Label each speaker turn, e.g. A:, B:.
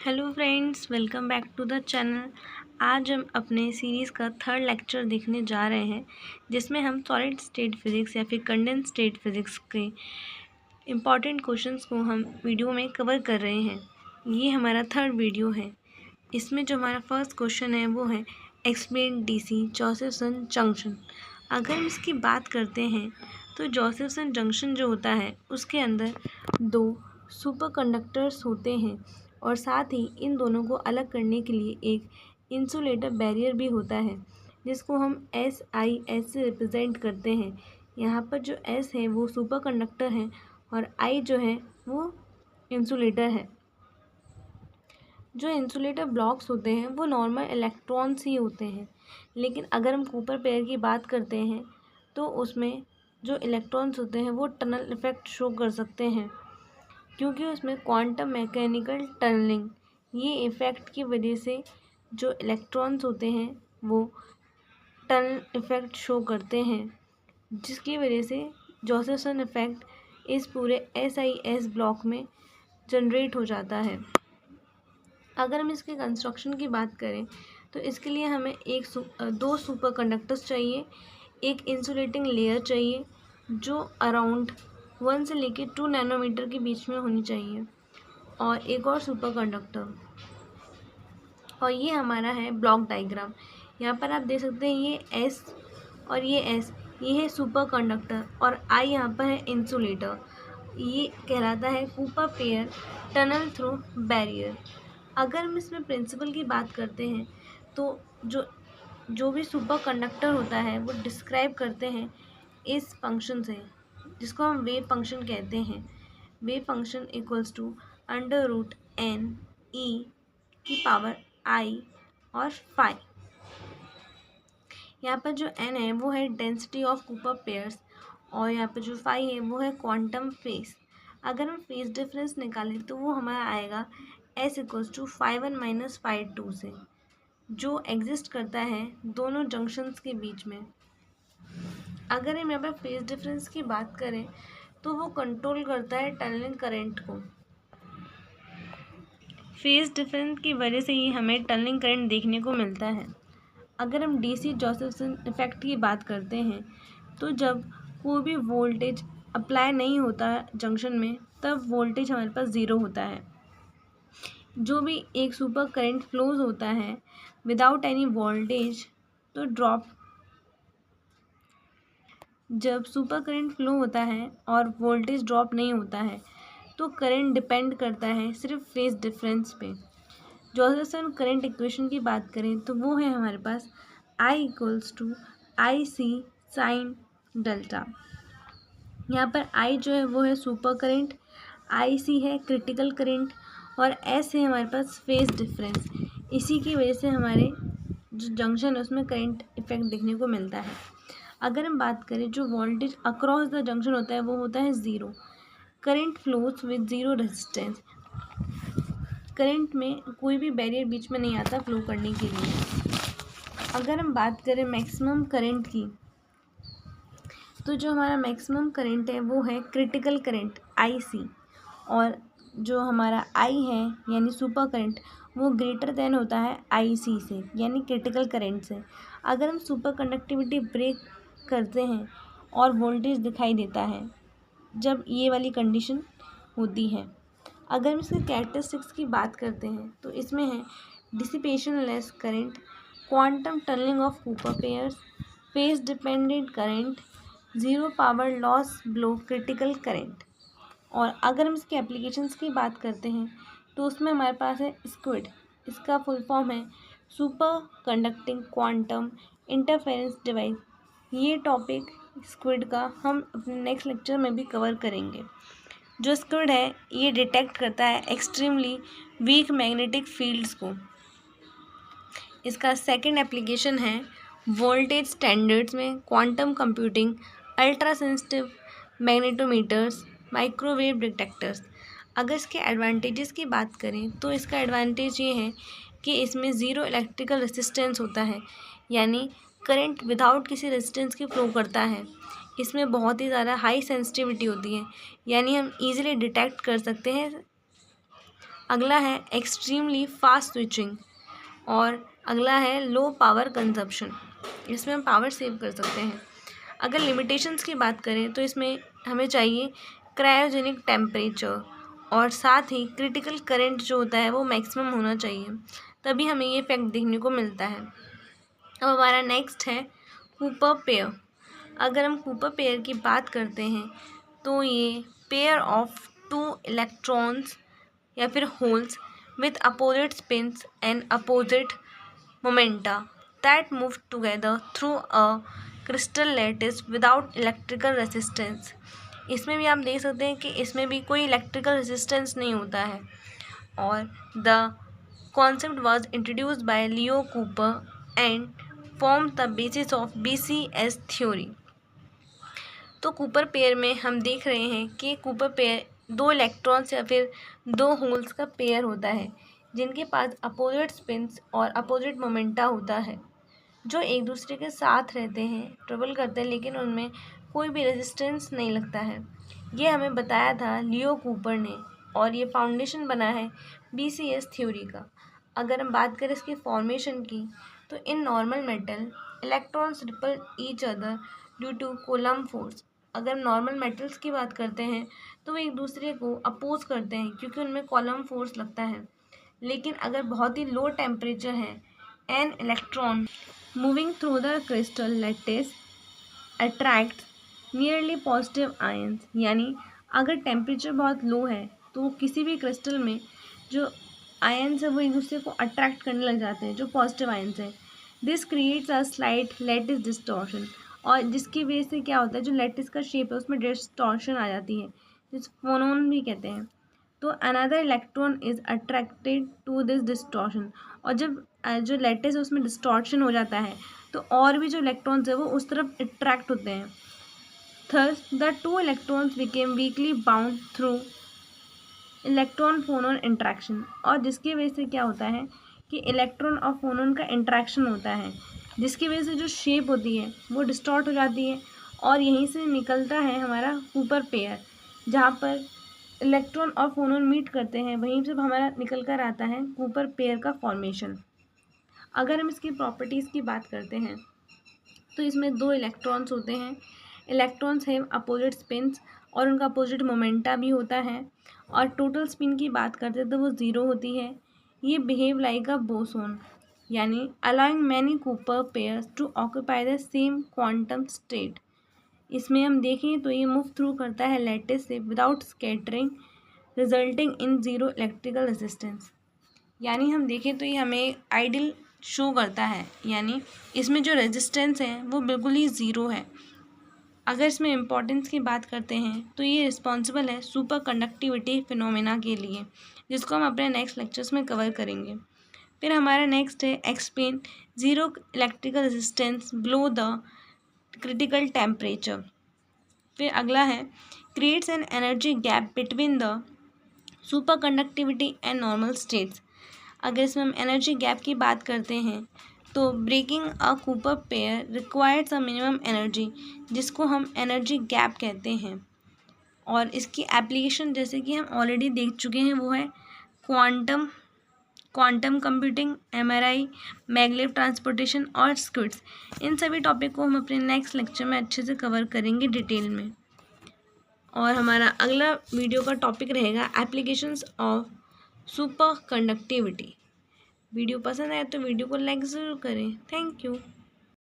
A: Hello friends, welcome back to the channel. आज हम अपने सीरीज़ का थर्ड लेक्चर देखने जा रहे हैं, जिसमें हम सॉलिड स्टेट फिज़िक्स या फिर कंडेंस स्टेट फिज़िक्स के इम्पॉर्टेंट क्वेश्चंस को हम वीडियो में कवर कर रहे हैं। ये हमारा थर्ड वीडियो है। इसमें जो हमारा फर्स्ट क्वेश्चन है वो है एक्सप्लेन डीसी जोसेफसन जंक्शन। अगर हम इसकी बात करते हैं तो जोसेफसन जंक्शन जो होता है उसके अंदर दो सुपर कंडक्टर्स होते हैं और साथ ही इन दोनों को अलग करने के लिए एक इंसुलेटर बैरियर भी होता है, जिसको हम SI से रिप्रेजेंट करते हैं। यहाँ पर जो S है वो सुपर कंडक्टर है और I जो है वो इंसुलेटर है। जो इंसुलेटर ब्लॉक्स होते हैं वो नॉर्मल इलेक्ट्रॉन्स ही होते हैं, लेकिन अगर हम कूपर पेयर की बात करते हैं तो उसमें जो इलेक्ट्रॉन्स होते हैं वो टनल इफेक्ट शो कर सकते हैं, क्योंकि उसमें क्वांटम मैकेनिकल टनलिंग ये इफ़ेक्ट की वजह से जो इलेक्ट्रॉन्स होते हैं वो टनल इफ़ेक्ट शो करते हैं, जिसकी वजह से जोसेफसन इफ़ेक्ट इस पूरे SIS ब्लॉक में जनरेट हो जाता है। अगर हम इसके कंस्ट्रक्शन की बात करें तो इसके लिए हमें दो सुपर कंडक्टर्स चाहिए, एक इंसुलेटिंग लेयर चाहिए जो अराउंड 1 से लेकर 2 नैनोमीटर के बीच में होनी चाहिए, और एक और सुपर कंडक्टर। और ये हमारा है ब्लॉक डायग्राम। यहाँ पर आप देख सकते हैं ये S और ये S, ये है सुपर कंडक्टर, और I यहाँ पर है इंसुलेटर। ये कहलाता है Cooper pair tunnel through barrier. अगर हम इसमें प्रिंसिपल की बात करते हैं तो जो भी सुपर कंडक्टर होता है वो डिस्क्राइब करते हैं इस फंक्शन से, जिसको हम वेव फंक्शन कहते हैं। Wave function equals to √NE⁴ और फाई। यहाँ पर जो n है वो है डेंसिटी ऑफ कूपर पेयर्स, और यहाँ पर जो फाई है वो है क्वांटम फेस। अगर हम फेस डिफरेंस निकालें तो वो हमारा आएगा S = φ1 - φ2 से, जो एग्जिस्ट करता है दोनों जंक्शंस के बीच में। अगर हम यहाँ पर फेस डिफरेंस की बात करें तो वो कंट्रोल करता है टनलिंग करंट को। फेस डिफरेंस की वजह से ही हमें टनलिंग करंट देखने को मिलता है। अगर हम DC जोसेफसन इफेक्ट की बात करते हैं तो जब कोई भी वोल्टेज अप्लाई नहीं होता जंक्शन में, तब वोल्टेज हमारे पास ज़ीरो होता है। जो भी एक सुपर करंट फ्लोज होता है विदाउट एनी वोल्टेज तो ड्रॉप, जब सुपर करंट फ्लो होता है और वोल्टेज ड्रॉप नहीं होता है तो करंट डिपेंड करता है सिर्फ फेज डिफरेंस पे। जोसेफसन करंट इक्वेशन की बात करें तो वो है हमारे पास I = IC sin डेल्टा। यहाँ पर I जो है वो है सुपर करंट, IC है क्रिटिकल करंट, और S है हमारे पास फेज डिफरेंस। इसी की वजह से हमारे जो जंक्शन है उसमें करंट इफेक्ट देखने को मिलता है। अगर हम बात करें जो वोल्टेज अक्रॉस द जंक्शन होता है वो होता है zero. Current flows with zero resistance. Current में कोई भी बैरियर बीच में नहीं आता फ्लो करने के लिए। अगर हम बात करें मैक्सिमम करंट की तो जो हमारा मैक्सिमम करंट है वो है क्रिटिकल करंट IC, और जो हमारा I है यानी सुपर करंट वो ग्रेटर देन होता है IC से यानी क्रिटिकल करंट से। अगर हम सुपर कंडक्टिविटी ब्रेक करते हैं और वोल्टेज दिखाई देता है जब ये वाली कंडीशन होती है। अगर हम इसके कैरेक्टरिस्टिक्स की बात करते हैं तो इसमें है dissipation less current, quantum tunnelling of Cooper pairs, phase dependent current, zero power loss below critical current. और अगर हम इसके एप्लीकेशंस की बात करते हैं तो उसमें हमारे पास है स्क्विड। इसका फुल फॉर्म है super conducting quantum interference device. ये टॉपिक स्क्विड का हम अपने नेक्स्ट लेक्चर में भी कवर करेंगे। जो स्क्विड है ये डिटेक्ट करता है एक्सट्रीमली वीक मैग्नेटिक फील्ड्स को। इसका सेकंड एप्लीकेशन है वोल्टेज स्टैंडर्ड्स में quantum computing, ultra sensitive magnetometers, microwave detectors. अगर इसके एडवांटेजेस की बात करें तो इसका एडवांटेज ये है कि इसमें ज़ीरो इलेक्ट्रिकल रेजिस्टेंस होता है, यानी करंट विदाउट किसी रेजिस्टेंस के फ्लो करता है। इसमें बहुत ही ज़्यादा हाई सेंसिटिविटी होती है, यानी हम इजीली डिटेक्ट कर सकते हैं अगला है एक्सट्रीमली फास्ट स्विचिंग, और अगला है लो पावर कंजप्शन। इसमें हम पावर सेव कर सकते हैं। अगर लिमिटेशंस की बात करें तो इसमें हमें चाहिए क्रायोजेनिक टेम्परेचर, और साथ ही क्रिटिकल करंट जो होता है वो मैक्सिमम होना चाहिए, तभी हमें ये इफेक्ट देखने को मिलता है। अब हमारा नेक्स्ट है कूपर पेयर। अगर हम कूपर पेयर की बात करते हैं तो ये पेयर ऑफ टू इलेक्ट्रॉन्स या फिर holes with opposite spins and opposite momenta that move together through a crystal lattice without electrical resistance. इसमें भी आप देख सकते हैं कि इसमें भी कोई इलेक्ट्रिकल रेजिस्टेंस नहीं होता है, और the concept was introduced by Leo Cooper and form the basis of BCS theory. तो कूपर पेयर में हम देख रहे हैं कि कूपर पेयर दो इलेक्ट्रॉन्स या फिर दो होल्स का पेयर होता है जिनके पास अपोजिट स्पिन्स और अपोजिट मोमेंटा होता है, जो एक दूसरे के साथ रहते हैं, ट्रेवल करते हैं, लेकिन उनमें कोई भी रेजिस्टेंस नहीं लगता है। ये हमें बताया था लियो कूपर ने, और ये फाउंडेशन बना है BCS थ्योरी का। अगर हम बात करें इसके फॉर्मेशन की, तो in normal metal electrons repel each other due to Coulomb force. अगर हम नॉर्मल मेटल्स की बात करते हैं तो वो एक दूसरे को अपोज करते हैं क्योंकि उनमें कॉलम फोर्स लगता है। लेकिन अगर बहुत ही लो टेम्परेचर है, an electron moving through the crystal lattice attract nearly positive ions, यानी अगर टेम्परेचर बहुत लो है तो किसी भी क्रिस्टल में जो आयंस है वो एक दूसरे को अट्रैक्ट करने लग जाते हैं, जो पॉजिटिव आयंस है। This creates a slight lattice distortion, और जिसकी वजह से क्या होता है, जो लैटिस का शेप है उसमें डिस्टॉर्शन आ जाती है, जिस फोनोन भी कहते हैं। तो another electron is attracted to this distortion, और जब जो लैटिस है उसमें डिस्टॉर्शन हो जाता है तो और भी जो इलेक्ट्रॉन्स है वो उस तरफ अट्रैक्ट होते हैं। Thus the two electrons became weakly bound through electron phonon interaction, और जिसकी वजह से क्या होता है कि इलेक्ट्रॉन और फोनोन का इंट्रैक्शन होता है, जिसकी वजह से जो शेप होती है वो डिस्टॉर्ट हो जाती है, और यहीं से निकलता है हमारा कूपर पेयर, जहाँ पर इलेक्ट्रॉन और फोनोन मीट करते हैं, वहीं से हमारा निकल कर आता है कूपर पेयर का फॉर्मेशन। अगर हम इसकी प्रॉपर्टीज़ की बात करते हैं तो इसमें दो इलेक्ट्रॉन्स होते हैं। इलेक्ट्रॉन्स हैं अपोजिट स्पिन्स, और उनका अपोजिट मोमेंटा भी होता है, और टोटल स्पिन की बात करते हैं तो वो 0 होती है। ये बिहेव लाइक अ बोसोन, यानी allowing many Cooper pairs to occupy the same quantum state. इसमें हम देखें तो ये मूव थ्रू करता है लैटिस से without scattering, resulting in 0 electrical resistance. यानी हम देखें तो ये हमें आइडियल शो करता है, यानी इसमें जो रेजिस्टेंस है वो बिल्कुल ही 0 है। अगर इसमें इम्पोर्टेंस की बात करते हैं तो ये रिस्पॉन्सिबल है सुपर कंडक्टिविटी फिनोमेना के लिए, जिसको हम अपने नेक्स्ट लेक्चर्स में कवर करेंगे। फिर हमारा नेक्स्ट है explain 0 electrical resistance below the critical temperature. फिर अगला है creates an energy gap between the super conductivity and normal states. अगर इसमें हम एनर्जी गैप की बात करते हैं तो breaking a Cooper pair requires a minimum energy, जिसको हम एनर्जी गैप कहते हैं। और इसकी एप्लीकेशन जैसे कि हम ऑलरेडी देख चुके हैं वो है quantum computing, MRI, maglev transportation और स्क्विड्स। इन सभी टॉपिक को हम अपने नेक्स्ट लेक्चर में अच्छे से कवर करेंगे डिटेल में। और हमारा अगला वीडियो का टॉपिक रहेगा applications of super conductivity. Video पसंद आए तो वीडियो को लाइक ज़रूर करें। Thank you.